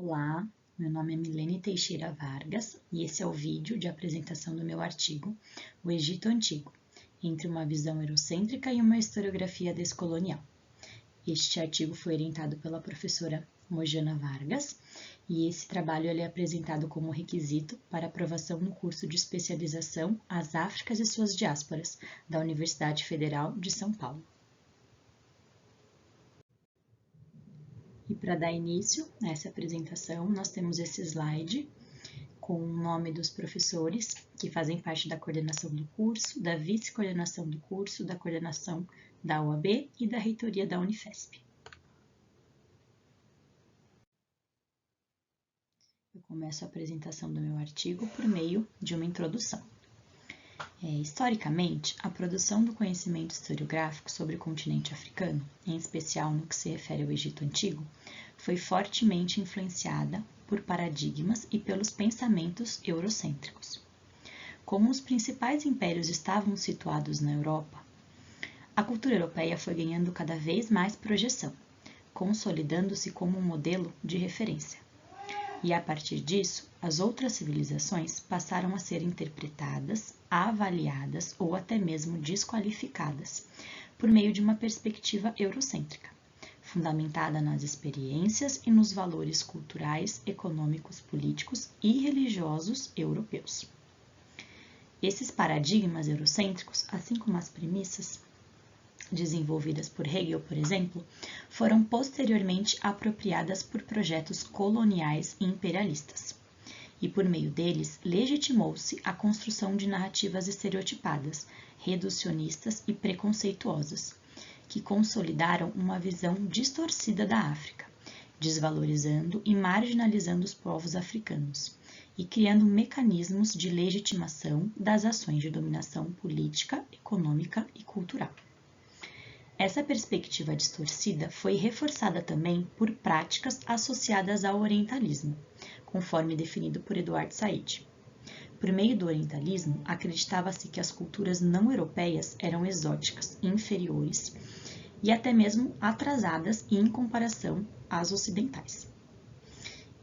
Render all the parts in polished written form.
Olá, meu nome é Milene Teixeira Vargas e esse é o vídeo de apresentação do meu artigo O Egito Antigo, entre uma visão eurocêntrica e uma historiografia descolonial. Este artigo foi orientado pela professora Mojana Vargas e esse trabalho é apresentado como requisito para aprovação no curso de especialização As Áfricas e suas Diásporas, da Universidade Federal de São Paulo. E para dar início a essa apresentação, nós temos esse slide com o nome dos professores que fazem parte da coordenação do curso, da vice-coordenação do curso, da coordenação da OAB e da reitoria da Unifesp. Eu começo a apresentação do meu artigo por meio de uma introdução. Historicamente, a produção do conhecimento historiográfico sobre o continente africano, em especial no que se refere ao Egito Antigo, foi fortemente influenciada por paradigmas e pelos pensamentos eurocêntricos. Como os principais impérios estavam situados na Europa, a cultura europeia foi ganhando cada vez mais projeção, consolidando-se como um modelo de referência. E a partir disso, as outras civilizações passaram a ser interpretadas, avaliadas ou até mesmo desqualificadas por meio de uma perspectiva eurocêntrica, fundamentada nas experiências e nos valores culturais, econômicos, políticos e religiosos europeus. Esses paradigmas eurocêntricos, assim como as premissas desenvolvidas por Hegel, por exemplo, foram posteriormente apropriadas por projetos coloniais e imperialistas, e por meio deles legitimou-se a construção de narrativas estereotipadas, reducionistas e preconceituosas, que consolidaram uma visão distorcida da África, desvalorizando e marginalizando os povos africanos, e criando mecanismos de legitimação das ações de dominação política, econômica e cultural. Essa perspectiva distorcida foi reforçada também por práticas associadas ao orientalismo, conforme definido por Eduard Said. Por meio do orientalismo, acreditava-se que as culturas não europeias eram exóticas, inferiores e até mesmo atrasadas em comparação às ocidentais.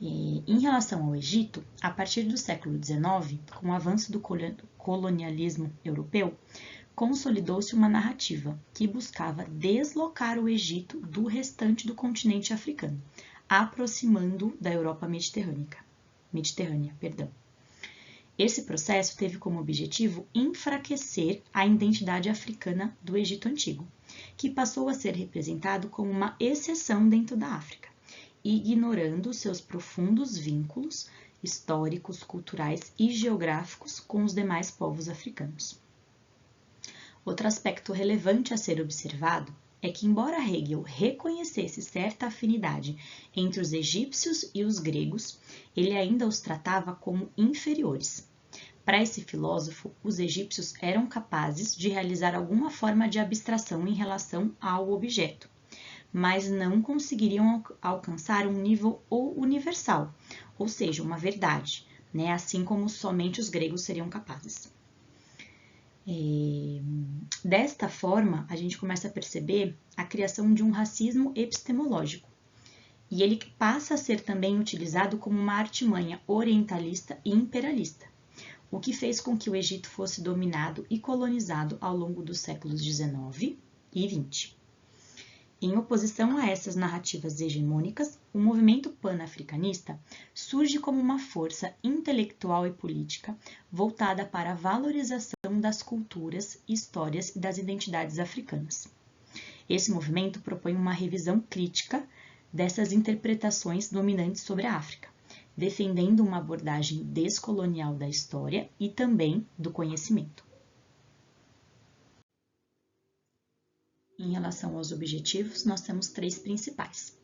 Em relação ao Egito, a partir do século XIX, com o avanço do colonialismo europeu, consolidou-se uma narrativa que buscava deslocar o Egito do restante do continente africano, aproximando-o da Europa mediterrânea. Esse processo teve como objetivo enfraquecer a identidade africana do Egito Antigo, que passou a ser representado como uma exceção dentro da África, ignorando seus profundos vínculos históricos, culturais e geográficos com os demais povos africanos. Outro aspecto relevante a ser observado é que, embora Hegel reconhecesse certa afinidade entre os egípcios e os gregos, ele ainda os tratava como inferiores. Para esse filósofo, os egípcios eram capazes de realizar alguma forma de abstração em relação ao objeto, mas não conseguiriam alcançar um nível universal, ou seja, uma verdade, assim como somente os gregos seriam capazes. Desta forma, a gente começa a perceber a criação de um racismo epistemológico, e ele passa a ser também utilizado como uma artimanha orientalista e imperialista, o que fez com que o Egito fosse dominado e colonizado ao longo dos séculos XIX e XX. Em oposição a essas narrativas hegemônicas, o movimento pan-africanista surge como uma força intelectual e política voltada para a valorização das culturas, histórias e das identidades africanas. Esse movimento propõe uma revisão crítica dessas interpretações dominantes sobre a África, defendendo uma abordagem descolonial da história e também do conhecimento. Em relação aos objetivos, nós temos três principais.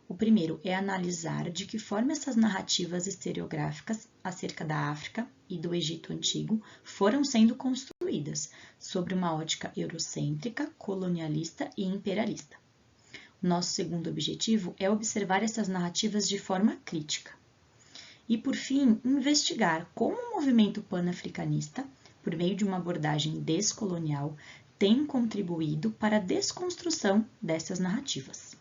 O primeiro é analisar de que forma essas narrativas historiográficas acerca da África e do Egito Antigo foram sendo construídas sobre uma ótica eurocêntrica, colonialista e imperialista. Nosso segundo objetivo é observar essas narrativas de forma crítica. E, por fim, investigar como o movimento pan-africanista, por meio de uma abordagem descolonial, tem contribuído para a desconstrução dessas narrativas.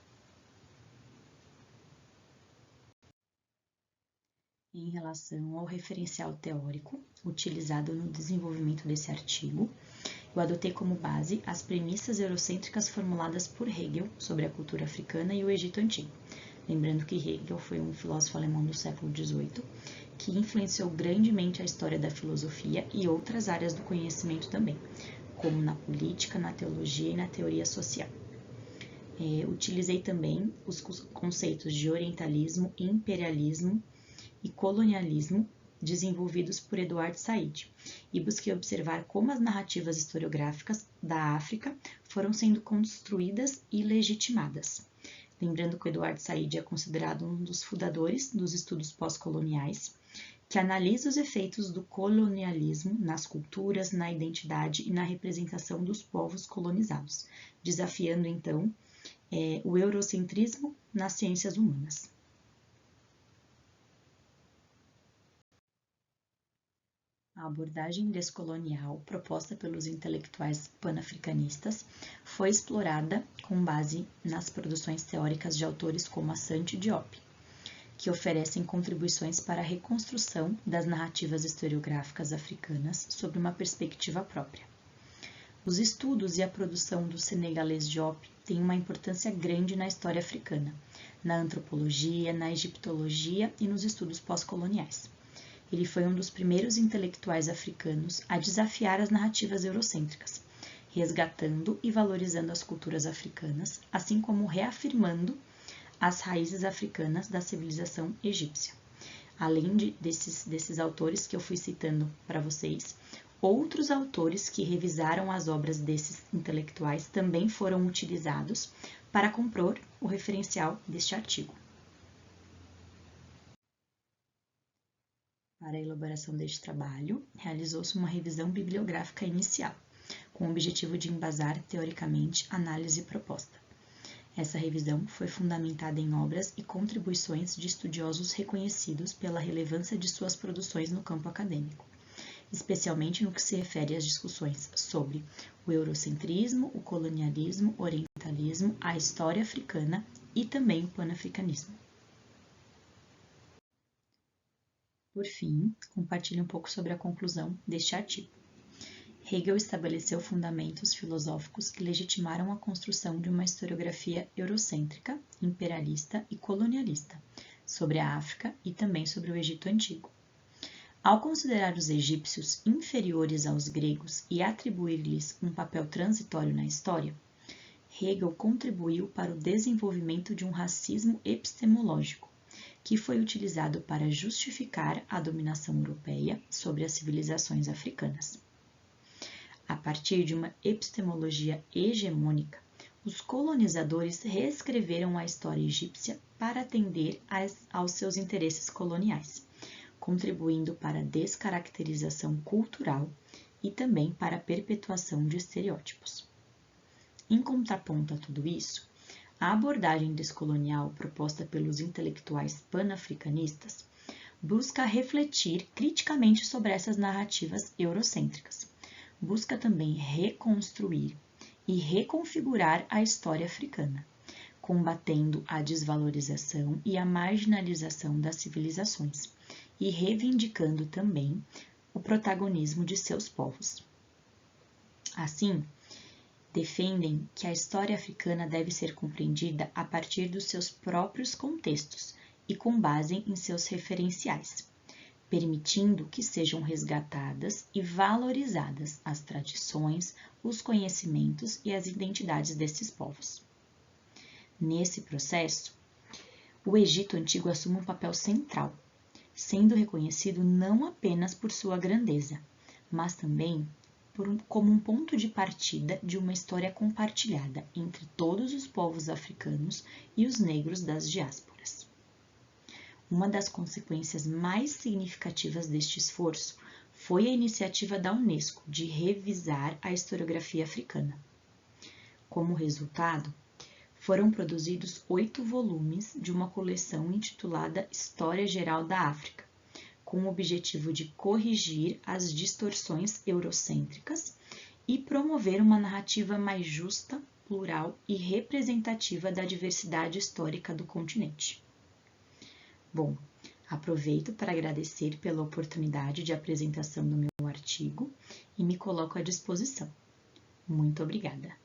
Em relação ao referencial teórico utilizado no desenvolvimento desse artigo, eu adotei como base as premissas eurocêntricas formuladas por Hegel sobre a cultura africana e o Egito Antigo. Lembrando que Hegel foi um filósofo alemão do século XVIII que influenciou grandemente a história da filosofia e outras áreas do conhecimento também, como na política, na teologia e na teoria social. Utilizei também os conceitos de orientalismo, imperialismo e colonialismo desenvolvidos por Eduard Said e busquei observar como as narrativas historiográficas da África foram sendo construídas e legitimadas. Lembrando que o Eduard Said é considerado um dos fundadores dos estudos pós-coloniais, que analisa os efeitos do colonialismo nas culturas, na identidade e na representação dos povos colonizados, desafiando então o eurocentrismo nas ciências humanas. A abordagem descolonial proposta pelos intelectuais panafricanistas foi explorada com base nas produções teóricas de autores como Asante Diop, que oferecem contribuições para a reconstrução das narrativas historiográficas africanas sob uma perspectiva própria. Os estudos e a produção do senegalês Diop têm uma importância grande na história africana, na antropologia, na egiptologia e nos estudos pós-coloniais. Ele foi um dos primeiros intelectuais africanos a desafiar as narrativas eurocêntricas, resgatando e valorizando as culturas africanas, assim como reafirmando as raízes africanas da civilização egípcia. Além desses autores que eu fui citando para vocês, outros autores que revisaram as obras desses intelectuais também foram utilizados para compor o referencial deste artigo. Para a elaboração deste trabalho, realizou-se uma revisão bibliográfica inicial, com o objetivo de embasar teoricamente a análise proposta. Essa revisão foi fundamentada em obras e contribuições de estudiosos reconhecidos pela relevância de suas produções no campo acadêmico, especialmente no que se refere às discussões sobre o eurocentrismo, o colonialismo, o orientalismo, a história africana e também o panafricanismo. Por fim, compartilho um pouco sobre a conclusão deste artigo. Hegel estabeleceu fundamentos filosóficos que legitimaram a construção de uma historiografia eurocêntrica, imperialista e colonialista sobre a África e também sobre o Egito Antigo. Ao considerar os egípcios inferiores aos gregos e atribuir-lhes um papel transitório na história, Hegel contribuiu para o desenvolvimento de um racismo epistemológico, que foi utilizado para justificar a dominação europeia sobre as civilizações africanas. A partir de uma epistemologia hegemônica, os colonizadores reescreveram a história egípcia para atender aos seus interesses coloniais, contribuindo para a descaracterização cultural e também para a perpetuação de estereótipos. Em contraponto a tudo isso, a abordagem descolonial proposta pelos intelectuais panafricanistas busca refletir criticamente sobre essas narrativas eurocêntricas. Busca também reconstruir e reconfigurar a história africana, combatendo a desvalorização e a marginalização das civilizações e reivindicando também o protagonismo de seus povos. Assim, defendem que a história africana deve ser compreendida a partir dos seus próprios contextos e com base em seus referenciais, permitindo que sejam resgatadas e valorizadas as tradições, os conhecimentos e as identidades desses povos. Nesse processo, o Egito Antigo assume um papel central, sendo reconhecido não apenas por sua grandeza, mas também como um ponto de partida de uma história compartilhada entre todos os povos africanos e os negros das diásporas. Uma das consequências mais significativas deste esforço foi a iniciativa da Unesco de revisar a historiografia africana. Como resultado, foram produzidos 8 volumes de uma coleção intitulada História Geral da África, com o objetivo de corrigir as distorções eurocêntricas e promover uma narrativa mais justa, plural e representativa da diversidade histórica do continente. Bom, Aproveito para agradecer pela oportunidade de apresentação do meu artigo e me coloco à disposição. Muito obrigada!